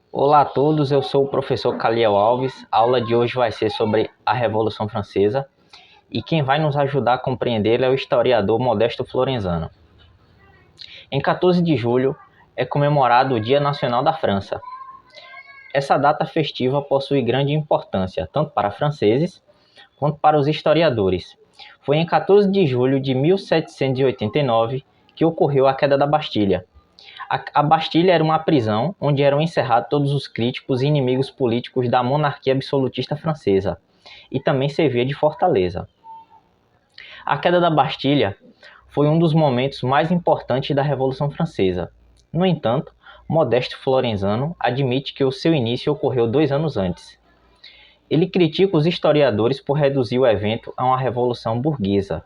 Olá a todos, eu sou o professor Caliel Alves. A aula de hoje vai ser sobre a Revolução Francesa e quem vai nos ajudar a compreendê-la é o historiador Modesto Florenzano. Em 14 de julho é comemorado o Dia Nacional da França. Essa data festiva possui grande importância tanto para franceses quanto para os historiadores. Foi em 14 de julho de 1789 que ocorreu a queda da Bastilha. A Bastilha era uma prisão onde eram encerrados todos os críticos e inimigos políticos da monarquia absolutista francesa, e também servia de fortaleza. A queda da Bastilha foi um dos momentos mais importantes da Revolução Francesa. No entanto, Modesto Florenzano admite que o seu início ocorreu 2 anos antes. Ele critica os historiadores por reduzir o evento a uma revolução burguesa,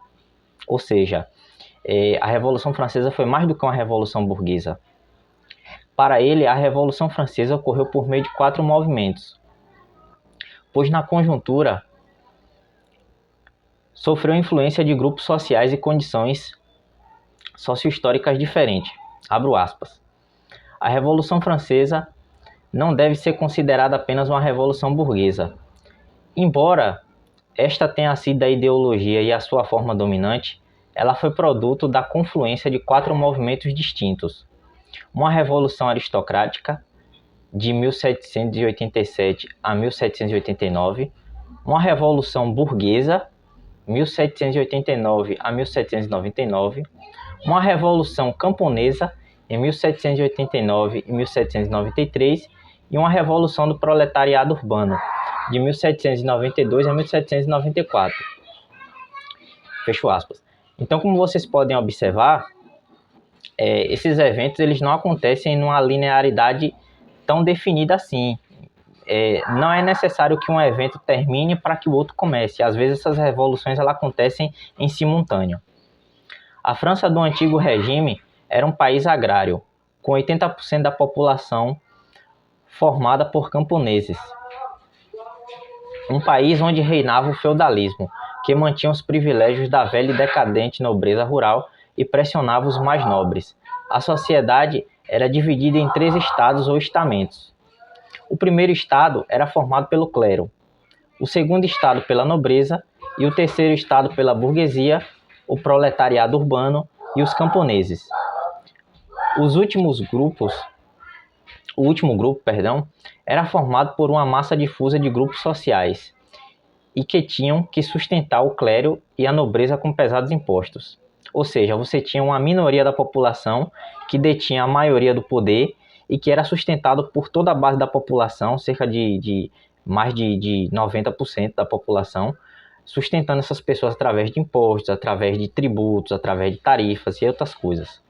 ou seja, a Revolução Francesa foi mais do que uma revolução burguesa. Para ele, a Revolução Francesa ocorreu por meio de 4 movimentos, pois na conjuntura sofreu influência de grupos sociais e condições socio-históricas diferentes. Abro aspas. A Revolução Francesa não deve ser considerada apenas uma revolução burguesa. Embora esta tenha sido a ideologia e a sua forma dominante, ela foi produto da confluência de 4 movimentos distintos. Uma revolução aristocrática, de 1787 a 1789, uma revolução burguesa, 1789 a 1799, uma revolução camponesa, em 1789 e 1793, e uma revolução do proletariado urbano, de 1792 a 1794. Fecho aspas. Então, como vocês podem observar, esses eventos eles não acontecem numa linearidade tão definida assim. Não é necessário que um evento termine para que o outro comece. Às vezes essas revoluções elas acontecem em simultâneo. A França do antigo regime era um país agrário, com 80% da população formada por camponeses. Um país onde reinava o feudalismo, que mantinha os privilégios da velha e decadente nobreza rural e pressionava os mais nobres. A sociedade era dividida em 3 estados ou estamentos. O primeiro estado era formado pelo clero, o segundo estado pela nobreza e o terceiro estado pela burguesia, o proletariado urbano e os camponeses. O último grupo, era formado por uma massa difusa de grupos sociais e que tinham que sustentar o clero e a nobreza com pesados impostos. Ou seja, você tinha uma minoria da população que detinha a maioria do poder e que era sustentado por toda a base da população, cerca de mais de 90% da população, sustentando essas pessoas através de impostos, através de tributos, através de tarifas e outras coisas.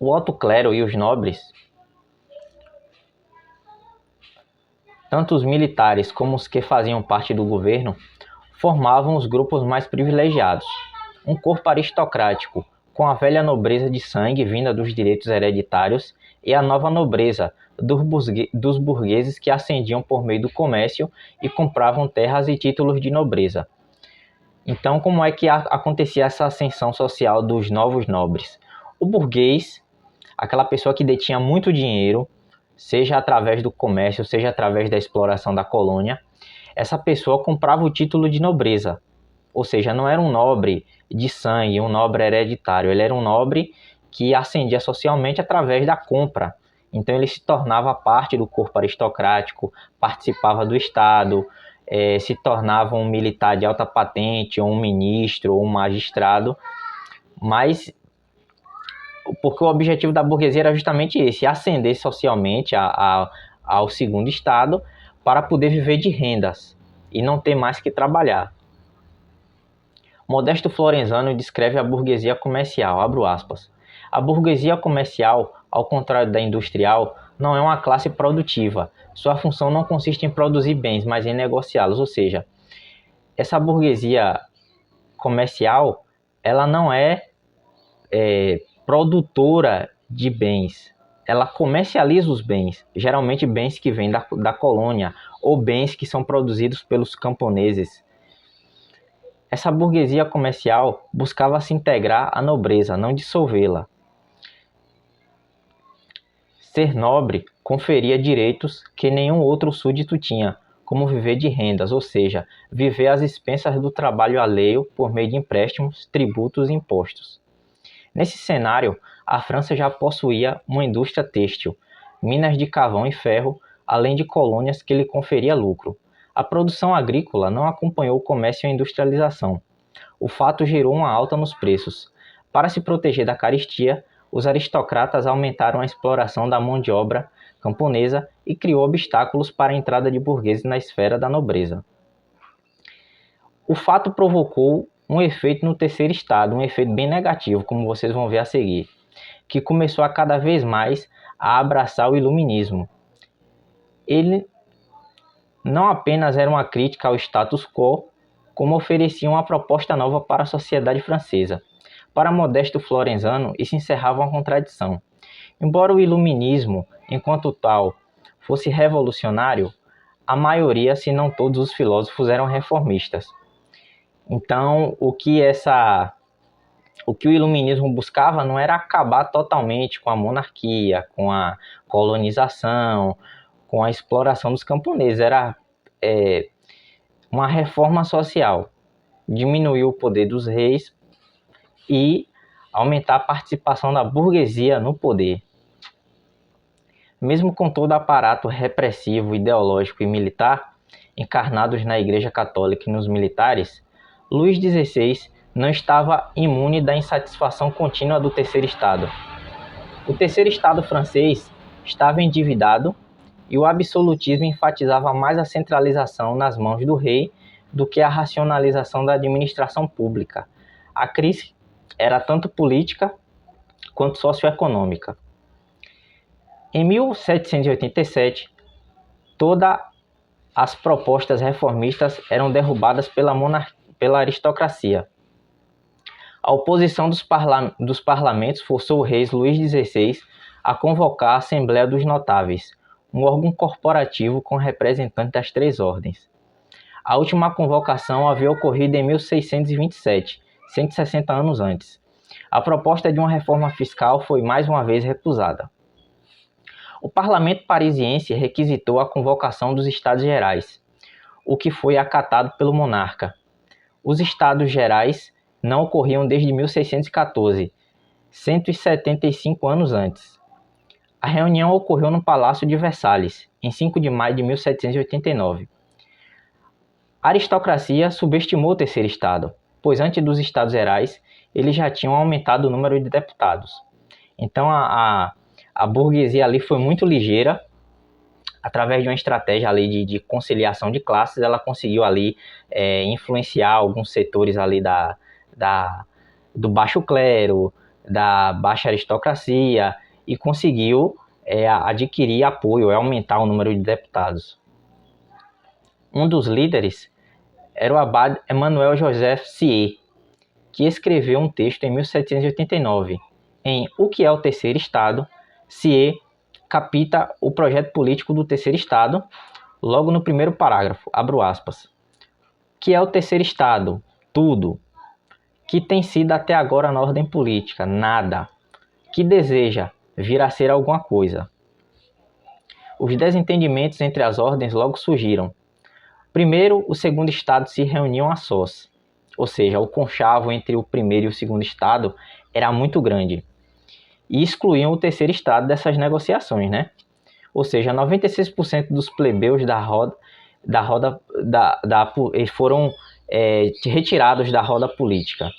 O alto clero e os nobres, tanto os militares como os que faziam parte do governo, formavam os grupos mais privilegiados. Um corpo aristocrático, com a velha nobreza de sangue vinda dos direitos hereditários e a nova nobreza dos burgueses que ascendiam por meio do comércio e compravam terras e títulos de nobreza. Então, como é que acontecia essa ascensão social dos novos nobres? O burguês, aquela pessoa que detinha muito dinheiro, seja através do comércio, seja através da exploração da colônia, essa pessoa comprava o título de nobreza. Ou seja, não era um nobre de sangue, um nobre hereditário. Ele era um nobre que ascendia socialmente através da compra. Então ele se tornava parte do corpo aristocrático, participava do Estado, se tornava um militar de alta patente, ou um ministro, ou um magistrado. Mas porque o objetivo da burguesia era justamente esse, ascender socialmente ao segundo estado para poder viver de rendas e não ter mais que trabalhar. Modesto Florenzano descreve a burguesia comercial, abro aspas. A burguesia comercial, ao contrário da industrial, não é uma classe produtiva. Sua função não consiste em produzir bens, mas em negociá-los. Ou seja, essa burguesia comercial, ela não é produtora de bens. Ela comercializa os bens, geralmente bens que vêm da colônia ou bens que são produzidos pelos camponeses. Essa burguesia comercial buscava se integrar à nobreza, não dissolvê-la. Ser nobre conferia direitos que nenhum outro súdito tinha, como viver de rendas, ou seja, viver às expensas do trabalho alheio por meio de empréstimos, tributos e impostos. Nesse cenário, a França já possuía uma indústria têxtil, minas de carvão e ferro, além de colônias que lhe conferia lucro. A produção agrícola não acompanhou o comércio e a industrialização. O fato gerou uma alta nos preços. Para se proteger da carestia, os aristocratas aumentaram a exploração da mão de obra camponesa e criou obstáculos para a entrada de burgueses na esfera da nobreza. O fato provocou um efeito no terceiro estado, um efeito bem negativo, como vocês vão ver a seguir, que começou a cada vez mais a abraçar o iluminismo. Ele não apenas era uma crítica ao status quo, como oferecia uma proposta nova para a sociedade francesa. Para Modesto Florenzano, isso encerrava uma contradição. Embora o iluminismo, enquanto tal, fosse revolucionário, a maioria, se não todos os filósofos, eram reformistas. Então, o que o iluminismo buscava não era acabar totalmente com a monarquia, com a colonização, com a exploração dos camponeses, era uma reforma social, diminuir o poder dos reis e aumentar a participação da burguesia no poder. Mesmo com todo o aparato repressivo, ideológico e militar, encarnados na Igreja Católica e nos militares, Luís XVI não estava imune da insatisfação contínua do terceiro estado. O terceiro estado francês estava endividado e o absolutismo enfatizava mais a centralização nas mãos do rei do que a racionalização da administração pública. A crise era tanto política quanto socioeconômica. Em 1787, todas as propostas reformistas eram derrubadas pela aristocracia. A oposição dos parlamentos forçou o rei Luís XVI a convocar a Assembleia dos Notáveis, um órgão corporativo com representantes das três ordens. A última convocação havia ocorrido em 1627, 160 anos antes. A proposta de uma reforma fiscal foi mais uma vez recusada. O parlamento parisiense requisitou a convocação dos Estados Gerais, o que foi acatado pelo monarca. Os Estados Gerais não ocorriam desde 1614, 175 anos antes. A reunião ocorreu no Palácio de Versalhes, em 5 de maio de 1789. A aristocracia subestimou o terceiro estado, pois antes dos Estados Gerais, eles já tinham aumentado o número de deputados. Então a burguesia ali foi muito ligeira, através de uma estratégia ali de conciliação de classes, ela conseguiu ali influenciar alguns setores ali do baixo clero, da baixa aristocracia, e conseguiu adquirir apoio, aumentar o número de deputados. Um dos líderes era o abade Emmanuel Joseph Sieyès, que escreveu um texto em 1789. Em O que é o Terceiro Estado, Sieyès capta o projeto político do terceiro estado, logo no primeiro parágrafo, abro aspas. Que é o terceiro estado? Tudo. Que tem sido até agora na ordem política? Nada. Que deseja vir a ser alguma coisa. Os desentendimentos entre as ordens logo surgiram. Primeiro, o segundo estado se reuniam a sós, ou seja, o conchavo entre o primeiro e o segundo estado era muito grande, e excluíam o terceiro estado dessas negociações, né? Ou seja, 96% dos plebeus foram retirados da roda política.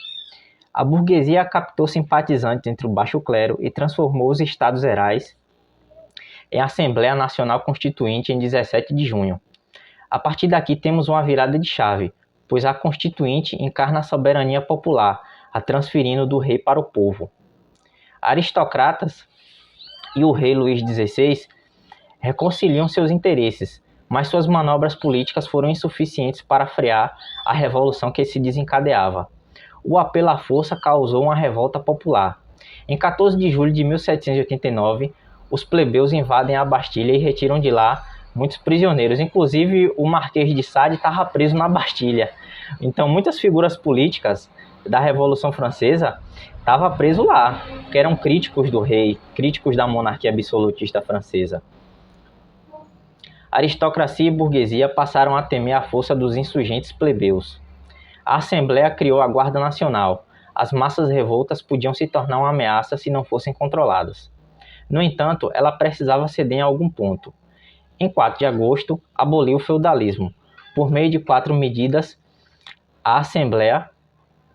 A burguesia captou simpatizantes entre o baixo clero e transformou os Estados Gerais em Assembleia Nacional Constituinte em 17 de junho. A partir daqui temos uma virada de chave, pois a Constituinte encarna a soberania popular, a transferindo do rei para o povo. Aristocratas e o rei Luís XVI reconciliam seus interesses, mas suas manobras políticas foram insuficientes para frear a revolução que se desencadeava. O apelo à força causou uma revolta popular. Em 14 de julho de 1789, os plebeus invadem a Bastilha e retiram de lá muitos prisioneiros, inclusive o Marquês de Sade estava preso na Bastilha. Então muitas figuras políticas da Revolução Francesa estava preso lá, que eram críticos do rei, críticos da monarquia absolutista francesa. Aristocracia e burguesia passaram a temer a força dos insurgentes plebeus. A Assembleia criou a Guarda Nacional. As massas revoltas podiam se tornar uma ameaça se não fossem controladas. No entanto, ela precisava ceder em algum ponto. Em 4 de agosto, aboliu o feudalismo. Por meio de 4 medidas, a Assembleia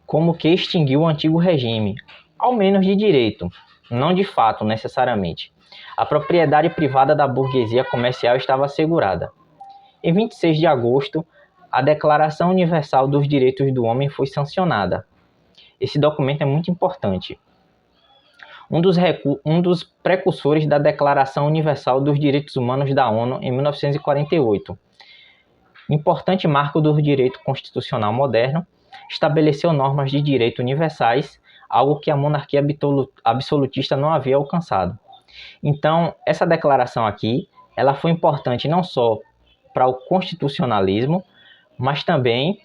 como que extinguiu o antigo regime, ao menos de direito, não de fato necessariamente. A propriedade privada da burguesia comercial estava assegurada. Em 26 de agosto, a Declaração Universal dos Direitos do Homem foi sancionada. Esse documento é muito importante. Um dos precursores da Declaração Universal dos Direitos Humanos da ONU em 1948. Importante marco do direito constitucional moderno, estabeleceu normas de direito universais, algo que a monarquia absolutista não havia alcançado. Então, essa declaração aqui, ela foi importante não só para o constitucionalismo, mas também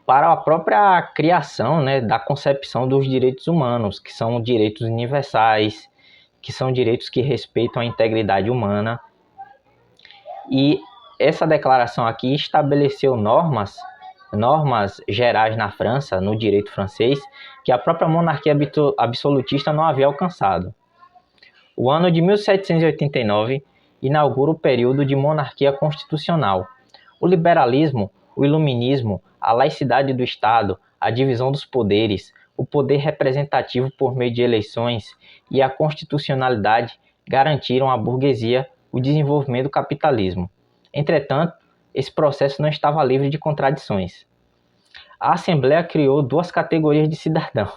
para a própria criação, né, da concepção dos direitos humanos, que são direitos universais, que são direitos que respeitam a integridade humana. E essa declaração aqui estabeleceu normas gerais na França, no direito francês, que a própria monarquia absolutista não havia alcançado. O ano de 1789 inaugura o período de monarquia constitucional. O liberalismo, o iluminismo, a laicidade do Estado, a divisão dos poderes, o poder representativo por meio de eleições e a constitucionalidade garantiram à burguesia o desenvolvimento do capitalismo. Entretanto, esse processo não estava livre de contradições. A Assembleia criou 2 categorias de cidadão.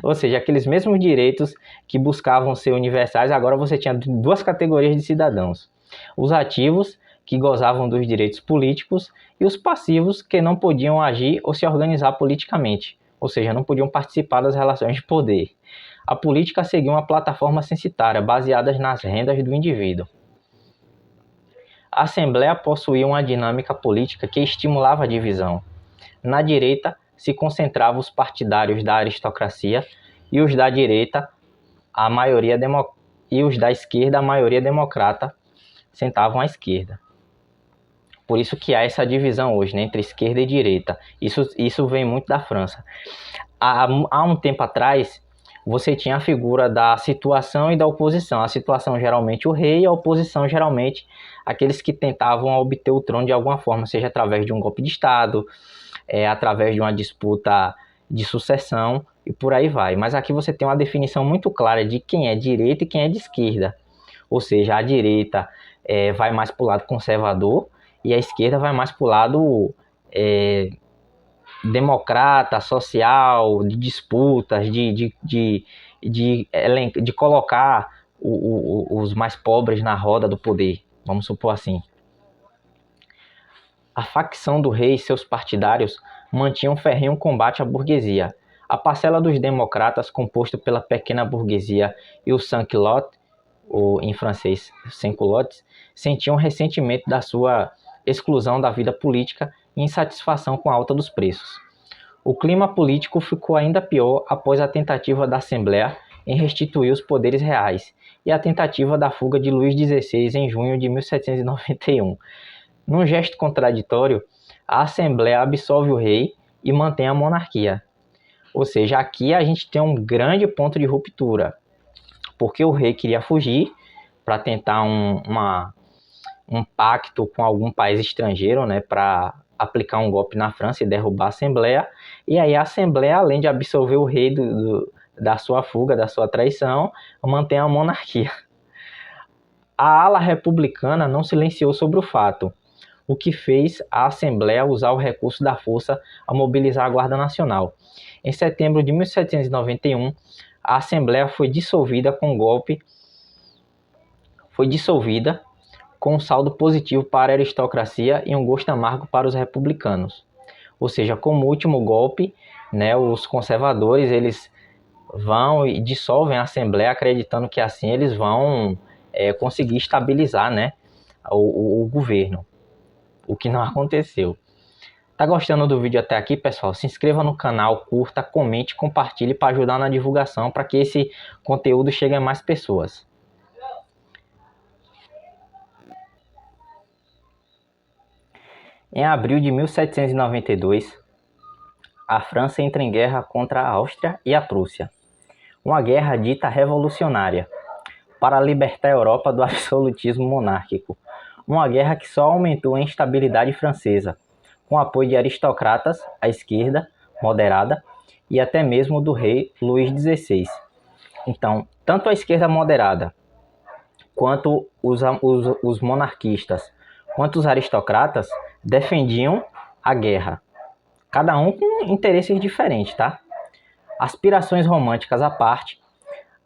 Ou seja, aqueles mesmos direitos que buscavam ser universais, agora você tinha 2 categorias de cidadãos. Os ativos, que gozavam dos direitos políticos, e os passivos, que não podiam agir ou se organizar politicamente, ou seja, não podiam participar das relações de poder. A política seguia uma plataforma censitária, baseada nas rendas do indivíduo. A Assembleia possuía uma dinâmica política que estimulava a divisão. Na direita se concentravam os partidários da aristocracia e os da direita, e os da esquerda, a maioria democrata, sentavam à esquerda. Por isso que há essa divisão hoje, né, entre esquerda e direita. Isso vem muito da França. Há um tempo atrás, você tinha a figura da situação e da oposição. A situação geralmente o rei e a oposição geralmente aqueles que tentavam obter o trono de alguma forma, seja através de um golpe de Estado, através de uma disputa de sucessão e por aí vai. Mas aqui você tem uma definição muito clara de quem é direita e quem é de esquerda. Ou seja, a direita vai mais para o lado conservador e a esquerda vai mais para o lado democrata, social, de disputas, de colocar os mais pobres na roda do poder, vamos supor assim. A facção do rei e seus partidários mantinham um ferrenho combate à burguesia. A parcela dos democratas, composta pela pequena burguesia e os sans-culottes, ou em francês, sans-culottes, sentiam ressentimento da sua exclusão da vida política e insatisfação com a alta dos preços. O clima político ficou ainda pior após a tentativa da Assembleia em restituir os poderes reais e a tentativa da fuga de Luís XVI em junho de 1791. Num gesto contraditório, a Assembleia absolve o rei e mantém a monarquia. Ou seja, aqui a gente tem um grande ponto de ruptura, porque o rei queria fugir para tentar um pacto com algum país estrangeiro, né, para aplicar um golpe na França e derrubar a Assembleia. E aí a Assembleia, além de absolver o rei da sua fuga, da sua traição, mantém a monarquia. A ala republicana não silenciou sobre o fato, o que fez a Assembleia usar o recurso da força a mobilizar a Guarda Nacional. Em setembro de 1791, a Assembleia foi dissolvida com um saldo positivo para a aristocracia e um gosto amargo para os republicanos. Ou seja, como último golpe, né, os conservadores eles vão e dissolvem a Assembleia, acreditando que assim eles vão conseguir estabilizar, né, o governo, o que não aconteceu. Tá gostando do vídeo até aqui, pessoal? Se inscreva no canal, curta, comente, compartilhe para ajudar na divulgação, para que esse conteúdo chegue a mais pessoas. Em abril de 1792, a França entra em guerra contra a Áustria e a Prússia. Uma guerra dita revolucionária, para libertar a Europa do absolutismo monárquico. Uma guerra que só aumentou a instabilidade francesa, com apoio de aristocratas, à esquerda, moderada, e até mesmo do rei Luís XVI. Então, tanto a esquerda moderada, quanto os monarquistas, quanto os aristocratas, defendiam a guerra. Cada um com interesses diferentes, tá? Aspirações românticas à parte,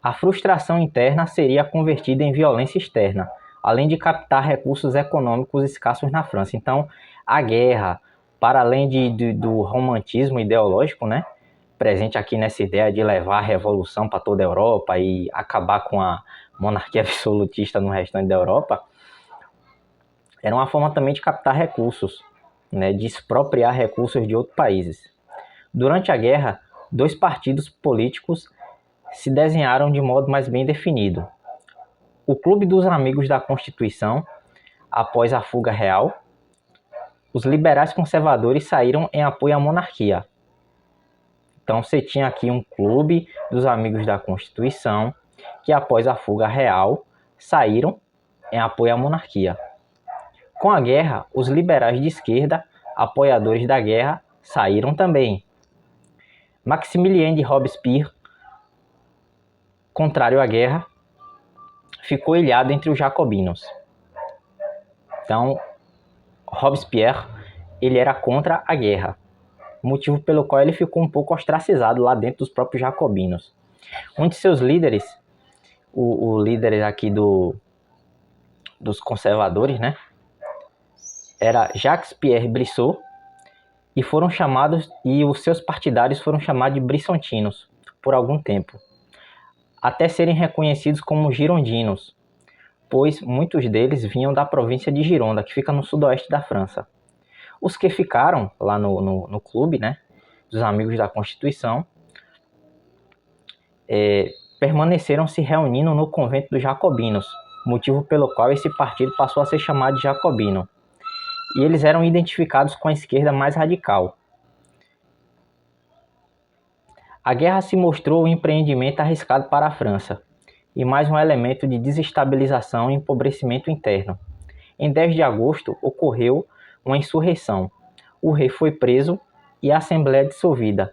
a frustração interna seria convertida em violência externa, além de captar recursos econômicos escassos na França. Então, a guerra, para além do romantismo ideológico, né, presente aqui nessa ideia de levar a revolução para toda a Europa e acabar com a monarquia absolutista no restante da Europa, era uma forma também de captar recursos, né, de expropriar recursos de outros países. Durante a guerra, dois partidos políticos se desenharam de modo mais bem definido. O Clube dos Amigos da Constituição, após a fuga real, os liberais conservadores saíram em apoio à monarquia. Então você tinha aqui um Clube dos Amigos da Constituição, que após a fuga real, saíram em apoio à monarquia. Com a guerra, os liberais de esquerda, apoiadores da guerra, saíram também. Maximilien de Robespierre, contrário à guerra, ficou ilhado entre os jacobinos. Então, Robespierre, ele era contra a guerra, motivo pelo qual ele ficou um pouco ostracizado lá dentro dos próprios jacobinos. Um de seus líderes, o líder aqui dos conservadores, né, era Jacques-Pierre Brissot, e os seus partidários foram chamados de brissontinos por algum tempo, até serem reconhecidos como girondinos, pois muitos deles vinham da província de Gironda, que fica no sudoeste da França. Os que ficaram lá no clube, né, dos Amigos da Constituição, permaneceram se reunindo no convento dos jacobinos, motivo pelo qual esse partido passou a ser chamado de jacobino. E eles eram identificados com a esquerda mais radical. A guerra se mostrou um empreendimento arriscado para a França, e mais um elemento de desestabilização e empobrecimento interno. Em 10 de agosto ocorreu uma insurreição. O rei foi preso e a Assembleia dissolvida.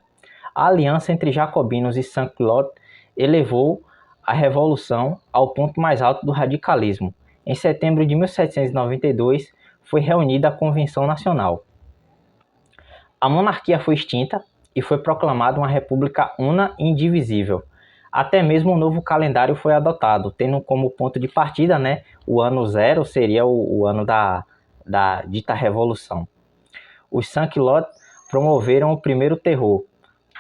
A aliança entre jacobinos e Saint-Claude elevou a revolução ao ponto mais alto do radicalismo. Em setembro de 1792, foi reunida a Convenção Nacional. A monarquia foi extinta e foi proclamada uma república una e indivisível. Até mesmo um novo calendário foi adotado, tendo como ponto de partida, né, o ano zero seria o ano da dita revolução. Os Saint-Claude promoveram o primeiro terror,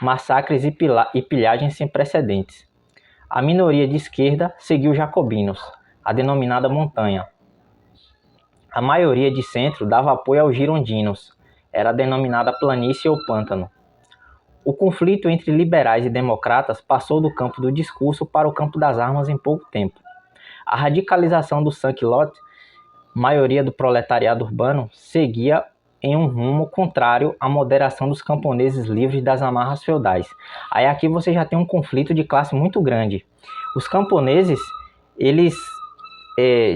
massacres e pilhagens sem precedentes. A minoria de esquerda seguiu os jacobinos, a denominada montanha. A maioria de centro dava apoio aos girondinos, era a denominada planície ou pântano. O conflito entre liberais e democratas passou do campo do discurso para o campo das armas em pouco tempo. A radicalização do Saint-Claude, maioria do proletariado urbano, seguia em um rumo contrário à moderação dos camponeses livres das amarras feudais. Aí aqui você já tem um conflito de classe muito grande. Os camponeses, eles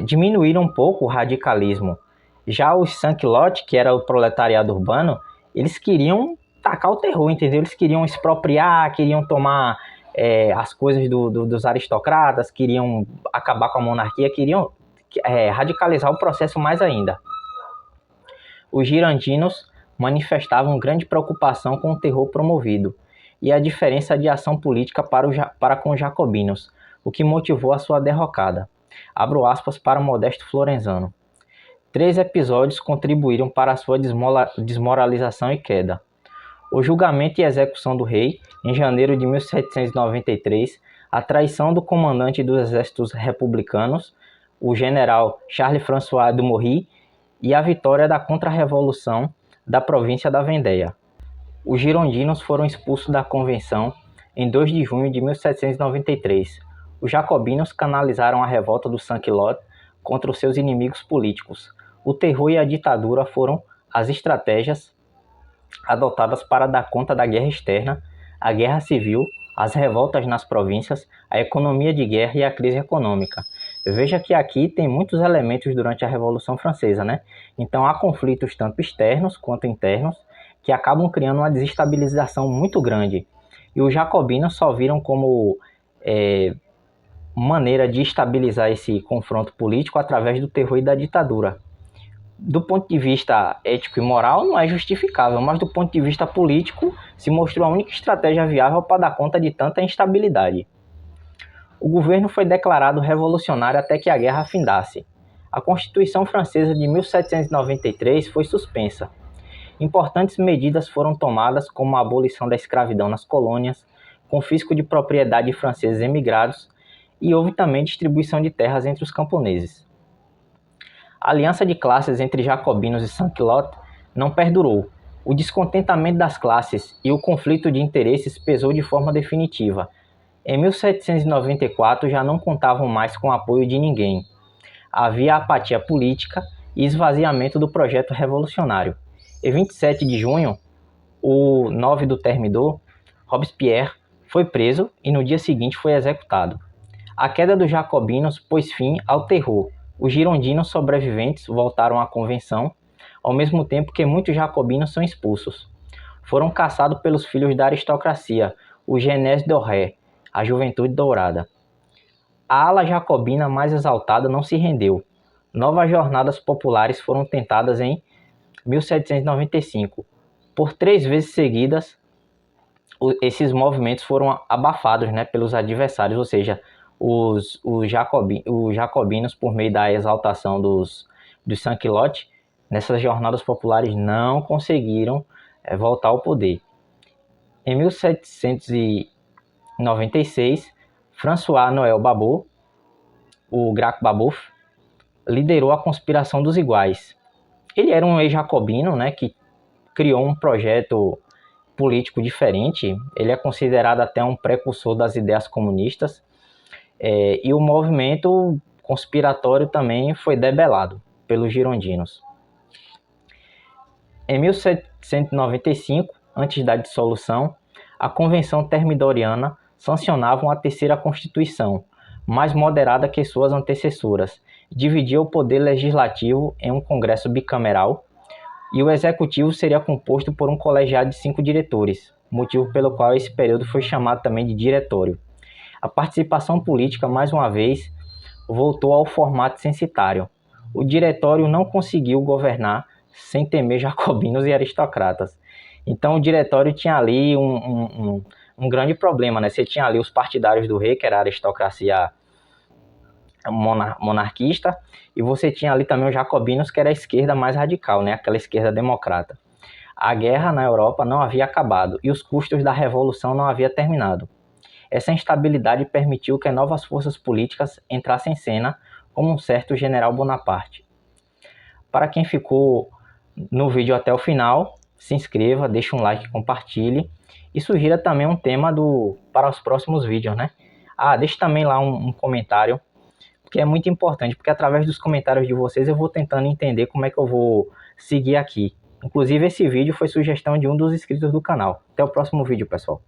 diminuíram um pouco o radicalismo. Já os Saint-Claude, que era o proletariado urbano, eles queriam tacar o terror, entendeu? Eles queriam expropriar, queriam tomar as coisas dos aristocratas, queriam acabar com a monarquia, queriam radicalizar o processo mais ainda. Os girondinos manifestavam grande preocupação com o terror promovido e a diferença de ação política para com os jacobinos, o que motivou a sua derrocada. Abro aspas para Modesto Florenzano. 3 episódios contribuíram para a sua desmoralização e queda. O julgamento e execução do rei, em janeiro de 1793, a traição do comandante dos exércitos republicanos, o general Charles-François Dumouriez, e a vitória da contra-revolução da província da Vendéia. Os girondinos foram expulsos da convenção em 2 de junho de 1793. Os jacobinos canalizaram a revolta do Sans-Culottes contra os seus inimigos políticos. O terror e a ditadura foram as estratégias adotadas para dar conta da guerra externa, a guerra civil, as revoltas nas províncias, a economia de guerra e a crise econômica. Veja que aqui tem muitos elementos durante a Revolução Francesa, né? Então há conflitos tanto externos quanto internos que acabam criando uma desestabilização muito grande. E os jacobinos só viram como maneira de estabilizar esse confronto político através do terror e da ditadura. Do ponto de vista ético e moral, não é justificável, mas do ponto de vista político, se mostrou a única estratégia viável para dar conta de tanta instabilidade. O governo foi declarado revolucionário até que a guerra afindasse. A Constituição Francesa de 1793 foi suspensa. Importantes medidas foram tomadas, como a abolição da escravidão nas colônias, confisco de propriedade de franceses emigrados, e houve também distribuição de terras entre os camponeses. A aliança de classes entre jacobinos e sans-culottes não perdurou. O descontentamento das classes e o conflito de interesses pesou de forma definitiva. Em 1794 já não contavam mais com o apoio de ninguém. Havia apatia política e esvaziamento do projeto revolucionário. Em 27 de junho, o 9 do Thermidor, Robespierre, foi preso e no dia seguinte foi executado. A queda dos jacobinos pôs fim ao terror. Os girondinos sobreviventes voltaram à convenção, ao mesmo tempo que muitos jacobinos são expulsos. Foram caçados pelos filhos da aristocracia, o Jeunesse dorée, a Juventude Dourada. A ala jacobina mais exaltada não se rendeu. Novas jornadas populares foram tentadas em 1795. Por 3 vezes seguidas, esses movimentos foram abafados, pelos adversários, ou seja, os jacobinos, por meio da exaltação dos sans-culottes, nessas jornadas populares não conseguiram voltar ao poder. Em 1796, François-Noël Babot, o Graco Babeuf, liderou a conspiração dos iguais. Ele era um ex-jacobino, que criou um projeto político diferente. Ele é considerado até um precursor das ideias comunistas. E o movimento conspiratório também foi debelado pelos girondinos. Em 1795, antes da dissolução, a Convenção Thermidoriana sancionava uma terceira Constituição, mais moderada que suas antecessoras. Dividia o poder legislativo em um congresso bicameral e o executivo seria composto por um colegiado de 5 diretores, motivo pelo qual esse período foi chamado também de diretório. A participação política, mais uma vez, voltou ao formato censitário. O diretório não conseguiu governar sem temer jacobinos e aristocratas. Então o diretório tinha ali um grande problema, Você tinha ali os partidários do rei, que era a aristocracia monarquista, e você tinha ali também os jacobinos, que era a esquerda mais radical, aquela esquerda democrata. A guerra na Europa não havia acabado e os custos da revolução não haviam terminado. Essa instabilidade permitiu que novas forças políticas entrassem em cena, como um certo general Bonaparte. Para quem ficou no vídeo até o final, se inscreva, deixe um like, compartilhe e sugira também um tema para os próximos vídeos, deixe também lá um comentário, porque é muito importante, porque através dos comentários de vocês eu vou tentando entender como é que eu vou seguir aqui. Inclusive esse vídeo foi sugestão de um dos inscritos do canal. Até o próximo vídeo, pessoal.